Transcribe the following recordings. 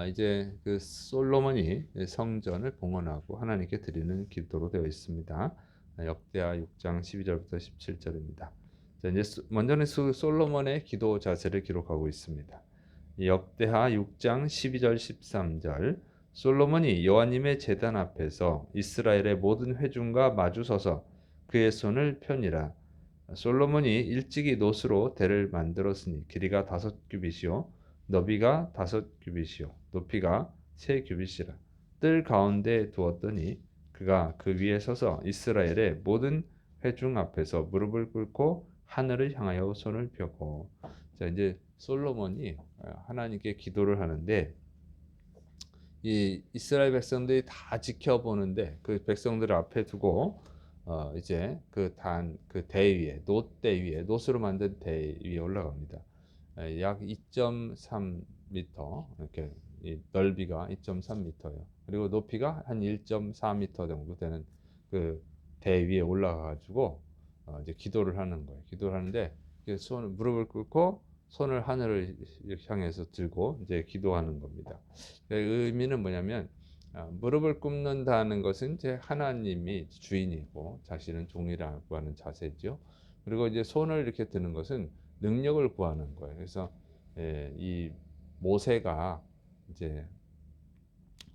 이제 그 솔로몬이 성전을 봉헌하고 하나님께 드리는 기도로 되어 있습니다. 역대하 6장 12절부터 17절입니다. 자, 이제 먼저는 솔로몬의 기도 자세를 기록하고 있습니다. 역대하 6장 12절 13절 솔로몬이 여호와님의 제단 앞에서 이스라엘의 모든 회중과 마주서서 그의 손을 펴니라. 솔로몬이 일찍이 노스로 대를 만들었으니 길이가 5규빗이요 너비가 5규빗이요 높이가 3규빗이라. 뜰 가운데 두었더니 그가 그 위에 서서 이스라엘의 모든 회중 앞에서 무릎을 꿇고 하늘을 향하여 손을 펴고. 자, 이제 솔로몬이 하나님께 기도를 하는데 이 이스라엘 백성들이 다 지켜보는데 그 백성들을 앞에 두고 이제 그 대 위에 놋대 위에 놋으로 만든 대 위에 올라갑니다. 약 2.3m 이렇게 넓이가 2.3m예요. 그리고 높이가 한 1.4m 정도 되는 그 대 위에 올라가 가지고 이제 기도를 하는 거예요. 기도를 하는데 손 무릎을 꿇고 손을 하늘을 향해서 들고 이제 기도하는 겁니다. 그 의미는 뭐냐면 무릎을 꿇는다는 것은 이제 하나님이 주인이고 자신은 종이라고 하는 자세죠. 그리고 이제 손을 이렇게 드는 것은 능력을 구하는 거예요. 그래서 이 모세가 이제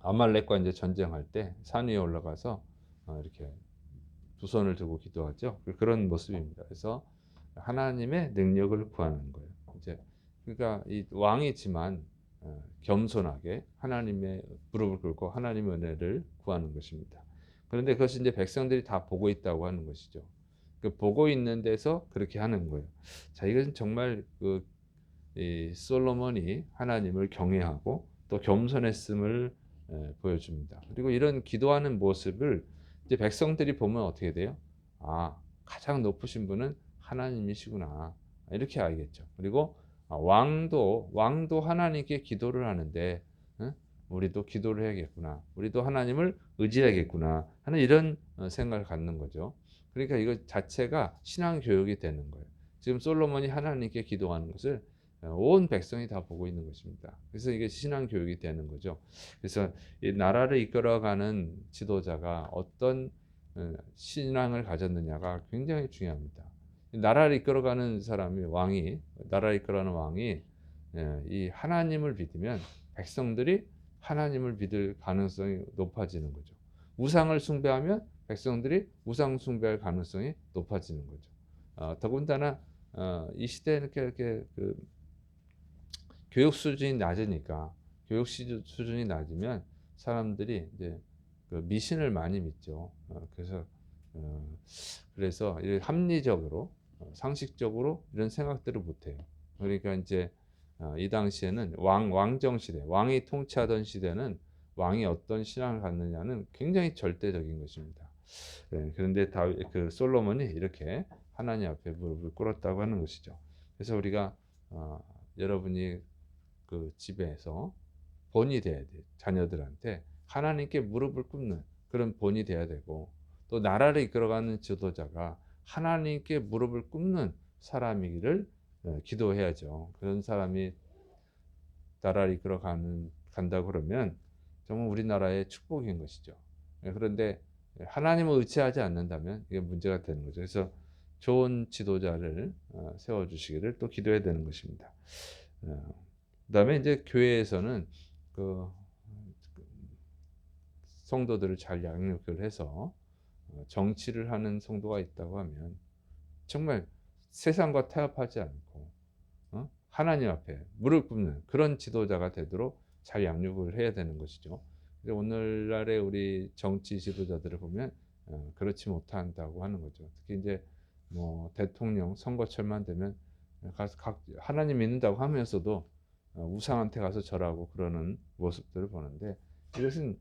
아말렉과 이제 전쟁할 때 산 위에 올라가서 이렇게 두 손을 들고 기도하죠. 그런 모습입니다. 그래서 하나님의 능력을 구하는 거예요. 이제 그러니까 이 왕이지만 겸손하게 하나님의 무릎을 꿇고 하나님의 은혜를 구하는 것입니다. 그런데 그것이 이제 백성들이 다 보고 있다고 하는 것이죠. 그 보고 있는 데서 그렇게 하는 거예요. 자, 이것은 정말 이 솔로몬이 하나님을 경외하고 또 겸손했음을 보여줍니다. 그리고 이런 기도하는 모습을 이제 백성들이 보면 어떻게 돼요? 아, 가장 높으신 분은 하나님이시구나. 이렇게 알겠죠. 그리고 왕도 하나님께 기도를 하는데 응? 우리도 기도를 해야겠구나. 우리도 하나님을 의지해야겠구나 하는 이런 생각을 갖는 거죠. 그러니까 이거 자체가 신앙 교육이 되는 거예요. 지금 솔로몬이 하나님께 기도하는 것을 온 백성이 다 보고 있는 것입니다. 그래서 이게 신앙 교육이 되는 거죠. 그래서 이 나라를 이끌어가는 지도자가 어떤 신앙을 가졌느냐가 굉장히 중요합니다. 나라를 이끌어가는 사람이 나라를 이끌어가는 왕이 이 하나님을 믿으면 백성들이 하나님을 믿을 가능성이 높아지는 거죠. 우상을 숭배하면 백성들이 우상 숭배할 가능성이 높아지는 거죠. 더군다나 이 시대는 이렇게 교육 수준이 낮으니까 수준이 낮으면 사람들이 이제 그 미신을 많이 믿죠. 그래서 합리적으로 상식적으로 이런 생각들을 못 해요. 그러니까 이제 이 당시에는 왕정 시대, 왕이 통치하던 시대는 왕이 어떤 신앙을 갖느냐는 굉장히 절대적인 것입니다. 그런데 그 솔로몬이 이렇게 하나님 앞에 무릎을 꿇었다고 하는 것이죠. 그래서 우리가 여러분이 그 집에서 본이 돼야 돼. 자녀들한테 하나님께 무릎을 꿇는 그런 본이 돼야 되고 또 나라를 이끌어가는 지도자가 하나님께 무릎을 꿇는 사람이기를 기도해야죠. 그런 사람이 나라를 간다 그러면 정말 우리나라의 축복인 것이죠. 그런데 하나님을 의지하지 않는다면 이게 문제가 되는 거죠. 그래서 좋은 지도자를 세워주시기를 또 기도해야 되는 것입니다. 그다음에 이제 교회에서는 그 성도들을 잘 양육을 해서 정치를 하는 성도가 있다고 하면 정말 세상과 타협하지 않고 하나님 앞에 무릎 꿇는 그런 지도자가 되도록 잘 양육을 해야 되는 것이죠. 오늘날의 우리 정치 지도자들을 보면 그렇지 못한다고 하는 거죠. 특히 이제 뭐 대통령 선거철만 되면 가서 하나님 믿는다고 하면서도 우상한테 가서 절하고 그러는 모습들을 보는데 이것은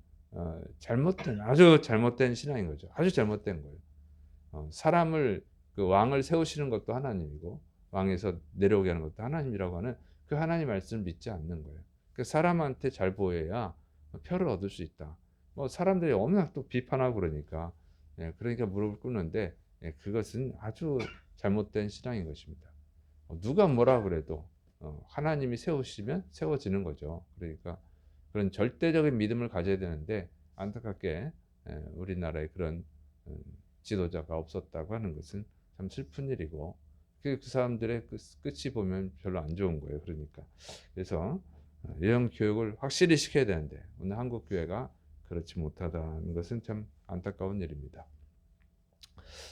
아주 잘못된 신앙인 거죠. 아주 잘못된 거예요. 사람을 그 왕을 세우시는 것도 하나님이고 왕에서 내려오게 하는 것도 하나님이라고 하는 그 하나님 말씀을 믿지 않는 거예요. 그 사람한테 잘 보여야 표를 얻을 수 있다. 뭐 사람들이 워낙 또 비판하고 그러니까 무릎을 꿇는데 그것은 아주 잘못된 신앙인 것입니다. 누가 뭐라 그래도 하나님이 세우시면 세워지는 거죠. 그러니까 그런 절대적인 믿음을 가져야 되는데 안타깝게 우리나라에 그런 지도자가 없었다고 하는 것은 참 슬픈 일이고 그 사람들의 끝이 보면 별로 안 좋은 거예요. 그러니까 그래서 이런 교육을 확실히 시켜야 되는데 오늘 한국 교회가 그렇지 못하다는 것은 참 안타까운 일입니다.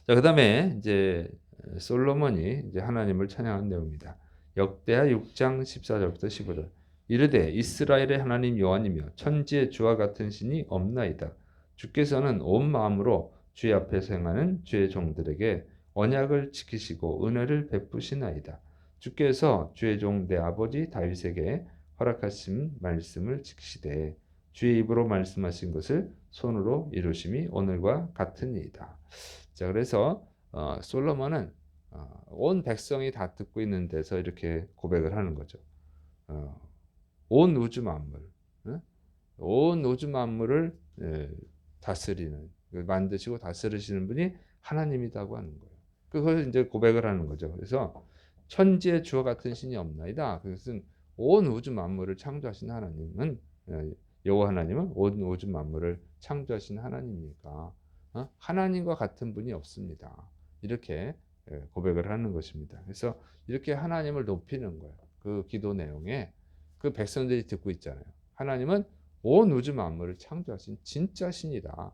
자, 그다음에 이제 솔로몬이 이제 하나님을 찬양한 내용입니다. 역대하 6장 14절부터 15절. 이르되 이스라엘의 하나님 여호와니며 천지의 주와 같은 신이 없나이다. 주께서는 온 마음으로 주의 앞에서 행하는 주의 종들에게 언약을 지키시고 은혜를 베푸시나이다. 주께서 주의 종 내 아버지 다윗에게 허락하신 말씀을 지키시되 주의 입으로 말씀하신 것을 손으로 이루심이 오늘과 같으니이다. 자, 그래서 솔로몬은 온 백성이 다 듣고 있는 데서 이렇게 고백을 하는 거죠. 온 우주 만물, 온 우주 만물을 다스리는, 만드시고 다스리시는 분이 하나님이라고 하는 거예요. 그걸 이제 고백을 하는 거죠. 그래서 천지의 주와 같은 신이 없나이다. 그것은 온 우주 만물을 창조하신 하나님은 여호와 하나님은 온 우주 만물을 창조하신 하나님이니까 하나님과 같은 분이 없습니다. 이렇게 고백을 하는 것입니다. 그래서 이렇게 하나님을 높이는 거예요. 그 기도 내용에 그 백성들이 듣고 있잖아요. 하나님은 온 우주 만물을 창조하신 진짜 신이다.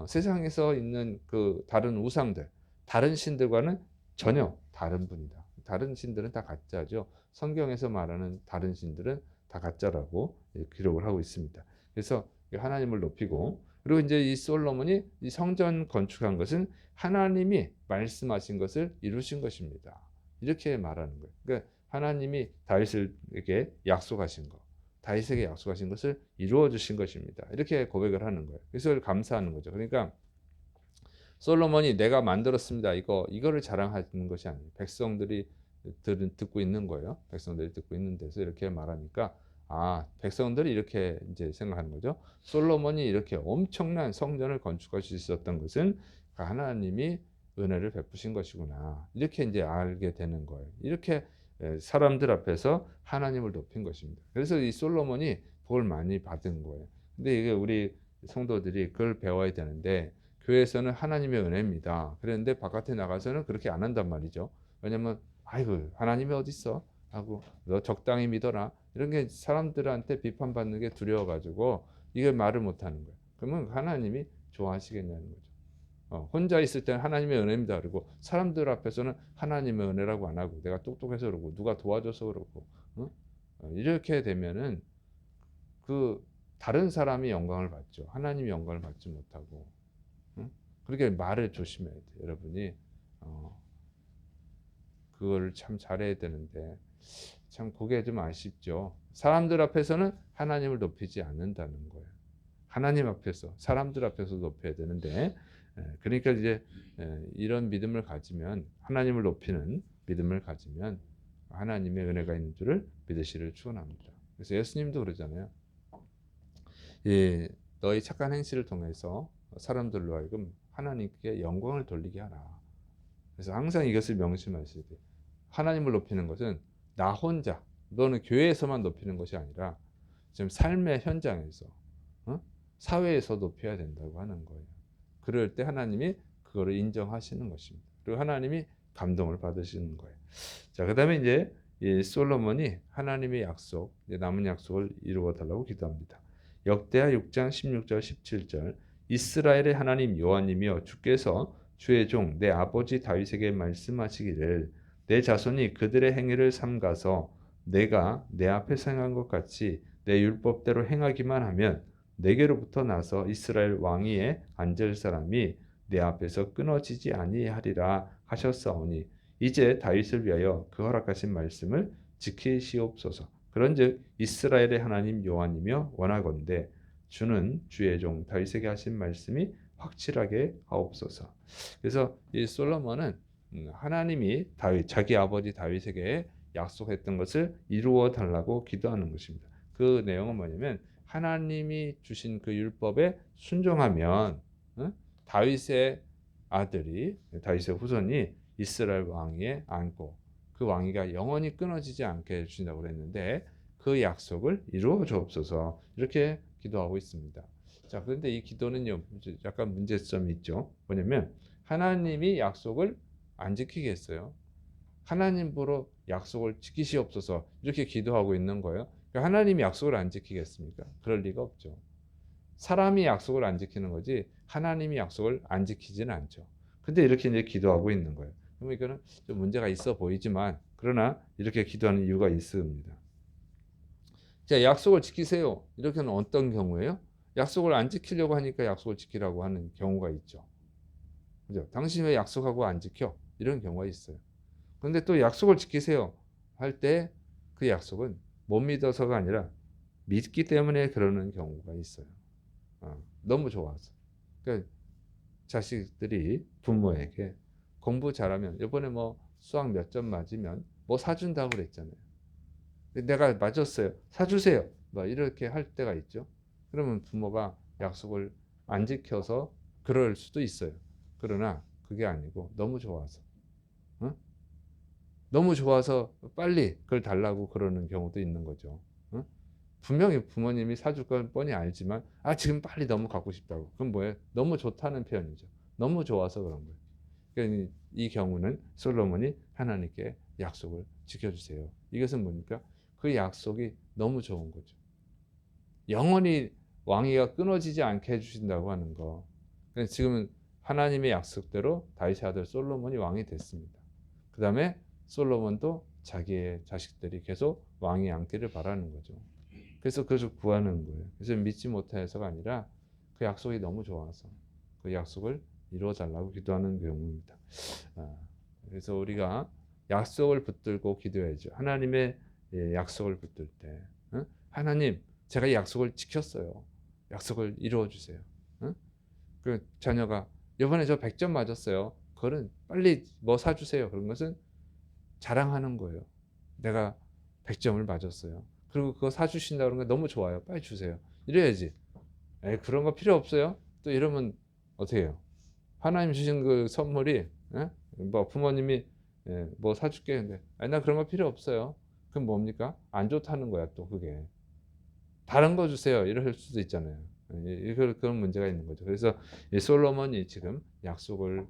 세상에서 있는 그 다른 우상들, 다른 신들과는 전혀 다른 분이다. 다른 신들은 다 가짜죠. 성경에서 말하는 다른 신들은 다 가짜라고 기록을 하고 있습니다. 그래서 하나님을 높이고 그리고 이제 이 솔로몬이 이 성전 건축한 것은 하나님이 말씀하신 것을 이루신 것입니다. 이렇게 말하는 거예요. 그러니까 하나님이 다윗에게 약속하신 것, 다윗에게 약속하신 것을 이루어 주신 것입니다. 이렇게 고백을 하는 거예요. 그래서 감사하는 거죠. 그러니까 솔로몬이 내가 만들었습니다. 이거를 자랑하는 것이 아니에요. 백성들이 듣고 있는 거예요. 백성들이 듣고 있는 데서 이렇게 말하니까 백성들이 이렇게 이제 생각하는 거죠. 솔로몬이 이렇게 엄청난 성전을 건축할 수 있었던 것은 하나님이 은혜를 베푸신 것이구나. 이렇게 이제 알게 되는 거예요. 이렇게 사람들 앞에서 하나님을 높인 것입니다. 그래서 이 솔로몬이 복을 많이 받은 거예요. 근데 이게 우리 성도들이 그걸 배워야 되는데 교회에서는 하나님의 은혜입니다. 그런데 바깥에 나가서는 그렇게 안 한단 말이죠. 왜냐면 아이고 하나님이 어디 있어? 하고 너 적당히 믿어라. 이런 게 사람들한테 비판받는 게 두려워가지고 이게 말을 못하는 거예요. 그러면 하나님이 좋아하시겠냐는 거죠. 혼자 있을 때는 하나님의 은혜입니다. 그러고 사람들 앞에서는 하나님의 은혜라고 안 하고 내가 똑똑해서 그러고 누가 도와줘서 그러고 이렇게 되면은 그 다른 사람이 영광을 받죠. 하나님이 영광을 받지 못하고 그렇게 말을 조심해야 돼요. 여러분이 그걸 참 잘해야 되는데 참 그게 좀 아쉽죠. 사람들 앞에서는 하나님을 높이지 않는다는 거예요. 하나님 앞에서 사람들 앞에서 높여야 되는데 그러니까 이제 이런 믿음을 가지면 하나님을 높이는 믿음을 가지면 하나님의 은혜가 있는 줄을 믿으시를 축원합니다. 그래서 예수님도 그러잖아요. 너희 착한 행실을 통해서 사람들로 하여금 하나님께 영광을 돌리게 하라. 그래서 항상 이것을 명심하셔야 돼요. 하나님을 높이는 것은 나 혼자, 너는 교회에서만 높이는 것이 아니라 지금 삶의 현장에서, 사회에서 높여야 된다고 하는 거예요. 그럴 때 하나님이 그거를 인정하시는 것입니다. 그리고 하나님이 감동을 받으시는 거예요. 자, 그다음에 이제 이 솔로몬이 하나님의 약속, 남은 약속을 이루어 달라고 기도합니다. 역대하 6장 16절 17절 이스라엘의 하나님 여호와님이여 주께서 주의 종 내 아버지 다윗에게 말씀하시기를 내 자손이 그들의 행위를 삼가서 내가 내 앞에 행한 것 같이 내 율법대로 행하기만 하면 내게로부터 나서 이스라엘 왕위에 앉을 사람이 내 앞에서 끊어지지 아니하리라 하셨사오니 이제 다윗을 위하여 그 허락하신 말씀을 지키시옵소서. 그런즉 이스라엘의 하나님 여호와님이여 원하건대 주는 주의 종 다윗에게 하신 말씀이 확실하게 하옵소서. 그래서 이 솔로몬은 하나님이 자기 아버지 다윗에게 약속했던 것을 이루어 달라고 기도하는 것입니다. 그 내용은 뭐냐면 하나님이 주신 그 율법에 순종하면 다윗의 아들이 다윗의 후손이 이스라엘 왕위에 앉고 그 왕위가 영원히 끊어지지 않게 해주신다고 그랬는데 그 약속을 이루어 주옵소서. 이렇게 기도하고 있습니다. 자, 그런데 이 기도는요, 약간 문제점이 있죠. 뭐냐면 하나님이 약속을 안 지키겠어요. 하나님으로 약속을 지키시옵소서 이렇게 기도하고 있는 거예요. 그러니까 하나님이 약속을 안 지키겠습니까? 그럴 리가 없죠. 사람이 약속을 안 지키는 거지 하나님이 약속을 안 지키지는 않죠. 근데 이렇게 이제 기도하고 있는 거예요. 그러면 이거는 좀 문제가 있어 보이지만 그러나 이렇게 기도하는 이유가 있습니다. 자, 약속을 지키세요. 이렇게는 어떤 경우예요? 약속을 안 지키려고 하니까 약속을 지키라고 하는 경우가 있죠. 그죠? 당신 왜 약속하고 안 지켜? 이런 경우가 있어요. 그런데 또 약속을 지키세요 할 때 그 약속은 못 믿어서가 아니라 믿기 때문에 그러는 경우가 있어요. 너무 좋아서. 그러니까 자식들이 부모에게 공부 잘하면 이번에 뭐 수학 몇 점 맞으면 뭐 사준다고 그랬잖아요. 내가 맞았어요. 사주세요. 뭐 이렇게 할 때가 있죠. 그러면 부모가 약속을 안 지켜서 그럴 수도 있어요. 그러나 그게 아니고 너무 좋아서. 어? 너무 좋아서 빨리 그걸 달라고 그러는 경우도 있는 거죠. 어? 분명히 부모님이 사줄 건 뻔히 알지만 지금 빨리 너무 갖고 싶다고. 그럼 뭐예요? 너무 좋다는 표현이죠. 너무 좋아서 그런 거예요. 그러니까 이 경우는 솔로몬이 하나님께 약속을 지켜주세요. 이것은 뭡니까? 그 약속이 너무 좋은 거죠. 영원히 왕위가 끊어지지 않게 해주신다고 하는 거. 그러니까 지금은 하나님의 약속대로 다윗의 아들 솔로몬이 왕이 됐습니다. 그 다음에 솔로몬도 자기의 자식들이 계속 왕이 앉기를 바라는 거죠. 그래서 그것을 구하는 거예요. 그래서 믿지 못해서가 아니라 그 약속이 너무 좋아서 그 약속을 이루어 달라고 기도하는 경우입니다. 그래서 우리가 약속을 붙들고 기도해야죠. 하나님의 약속을 붙들 때, 하나님, 제가 이 약속을 지켰어요. 약속을 이루어 주세요. 그 자녀가 이번에 저 100점 맞았어요. 그거는 빨리 뭐 사주세요. 그런 것은 자랑하는 거예요. 내가 100점을 맞았어요. 그리고 그거 사주신다 그런 거 너무 좋아요. 빨리 주세요. 이래야지. 그런 거 필요 없어요. 또 이러면 어떻게 해요? 하나님 주신 그 선물이 뭐 부모님이 뭐 사줄게 근데 나 그런 거 필요 없어요. 그럼 뭡니까? 안 좋다는 거야 또 그게. 다른 거 주세요. 이럴 수도 있잖아요. 그런 문제가 있는 거죠. 그래서 솔로몬이 지금 약속을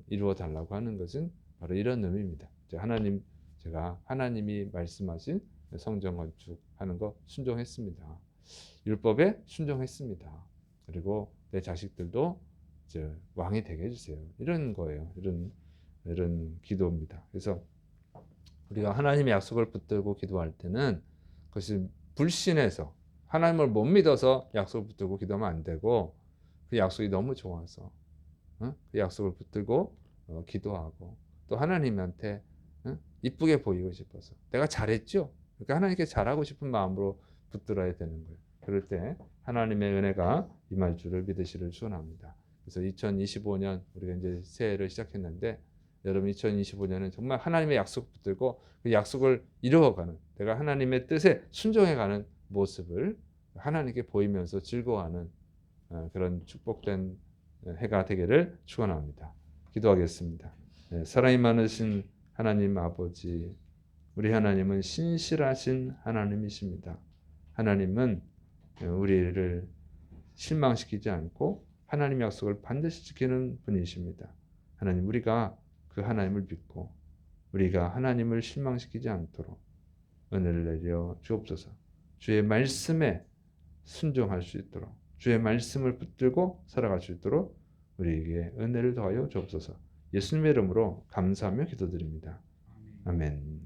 이루어 달라고 하는 것은 바로 이런 의미입니다. 제가 하나님이 말씀하신 성전 건축하는 거 순종했습니다. 율법에 순종했습니다. 그리고 내 자식들도 이제 왕이 되게 해주세요. 이런 거예요. 이런 기도입니다. 그래서 우리가 하나님의 약속을 붙들고 기도할 때는 그것이 불신해서 하나님을 못 믿어서 약속을 붙들고 기도하면 안 되고 그 약속이 너무 좋아서 그 약속을 붙들고 기도하고 또 하나님한테 이쁘게 보이고 싶어서 내가 잘했죠. 그러니까 하나님께 잘하고 싶은 마음으로 붙들어야 되는 거예요. 그럴 때 하나님의 은혜가 임할 줄을 믿으시를 축원합니다. 그래서 2025년 우리가 이제 새해를 시작했는데 여러분 2025년은 정말 하나님의 약속 붙들고 그 약속을 이루어가는 내가 하나님의 뜻에 순종해가는 모습을 하나님께 보이면서 즐거워하는 그런 축복된 해가 되기를 축원합니다. 기도하겠습니다. 사랑이 많으신 하나님 아버지, 우리 하나님은 신실하신 하나님이십니다. 하나님은 우리를 실망시키지 않고 하나님 약속을 반드시 지키는 분이십니다. 하나님, 우리가 그 하나님을 믿고 우리가 하나님을 실망시키지 않도록 은혜를 내려 주옵소서. 주의 말씀에 순종할 수 있도록 주의 말씀을 붙들고 살아갈 수 있도록 우리에게 은혜를 더하여 주옵소서. 예수님의 이름으로 감사하며 기도드립니다. 아멘.